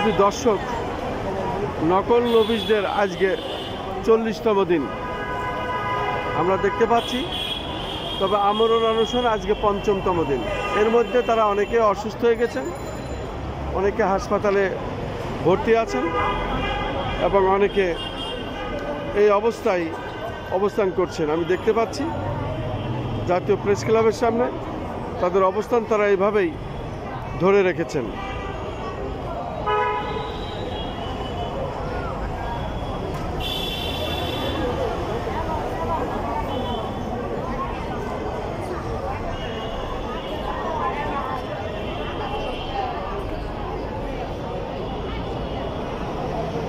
সুপ্রিয় দর্শক, নকল নবিশদের আজকে 40তম দিন আমরা দেখতে পাচ্ছি। তবে আমরণ অনশন আজকে ৫মতম দিন। এর মধ্যে তারা অনেকে অসুস্থ হয়ে গেছেন, অনেকে হাসপাতালে ভর্তি আছেন এবং অনেকে এই অবস্থায় অবস্থান করছেন। আমি দেখতে পাচ্ছি জাতীয় প্রেস ক্লাবের সামনে তাদের অবস্থান তারা এইভাবেই ধরে রেখেছেন।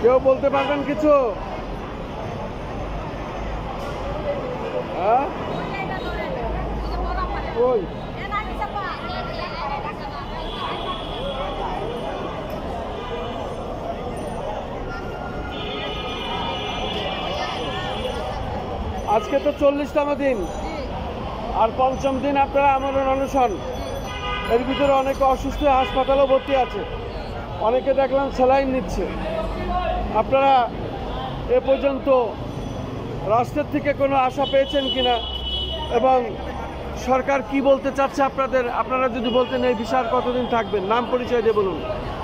কেউ বলতে পারবেন কিছু? হ্যাঁ, ওই আজকে তো 40তম দিন আর ৫ম দিন আপনারা আমরণ অনশন। এর ভিতরে অনেকে অসুস্থ হাসপাতালেও ভর্তি আছে, অনেকে দেখলাম স্যালাইন নিচ্ছে। আপনারা এ পর্যন্ত রাষ্ট্রের থেকে কোনো আশা পেয়েছেন কিনা এবং সরকার কি বলতে চাচ্ছে আপনারা যদি বলতেন এই বিষয় আর কতদিন থাকবেন? নাম পরিচয় দিয়ে বলুন।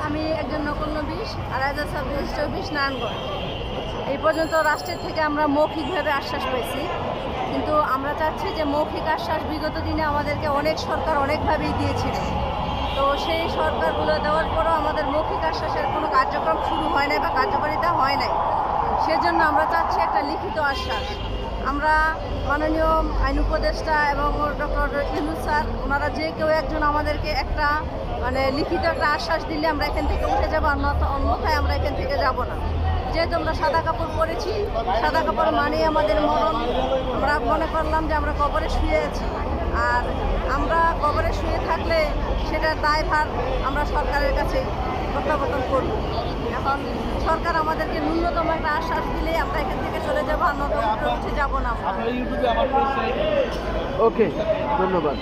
আমি একজন নকল নবিশ, আড়াইহাজার সাব রেজিস্টার অফিস নারায়ণগঞ্জ। এই পর্যন্ত রাষ্ট্রের থেকে আমরা মৌখিকভাবে আশ্বাস পেয়েছি, কিন্তু আমরা চাচ্ছি যে মৌখিক আশ্বাস বিগত দিনে আমাদেরকে অনেক সরকার অনেকভাবেই দিয়েছিল। তো সেই সরকারগুলো দেওয়ার পরও আমাদের মৌখিক আশ্বাসের কোনো কার্যক্রম শুরু হয় নাই বা কার্যকারিতা হয় নাই। সেজন্য আমরা চাচ্ছি একটা লিখিত আশ্বাস। আমরা মাননীয় আইন উপদেষ্টা এবং ডক্টর ইউনূস স্যার, ওনারা যে কেউ একজন আমাদেরকে একটা লিখিত একটা আশ্বাস দিলে আমরা এখান থেকে উঠে যাবো, অন্যথায় আমরা এখান থেকে যাব না। যেহেতু আমরা সাদা কাপড় পরেছি, সাদা কাপড় মানেই আমাদের মরণ। আমরা মনে করলাম যে আমরা কবরে শুয়ে আছি, আর আমরা কবরে শুয়ে থাকলে সেটার দায়ভার আমরা সরকারের কাছে প্রত্যাবর্তন করব। এখন সরকার আমাদেরকে ন্যূনতম একটা আশ্বাস দিলে আমরা এখান থেকে চলে যাবো, আর নতুন উঠে যাবো না। ওকে, ধন্যবাদ।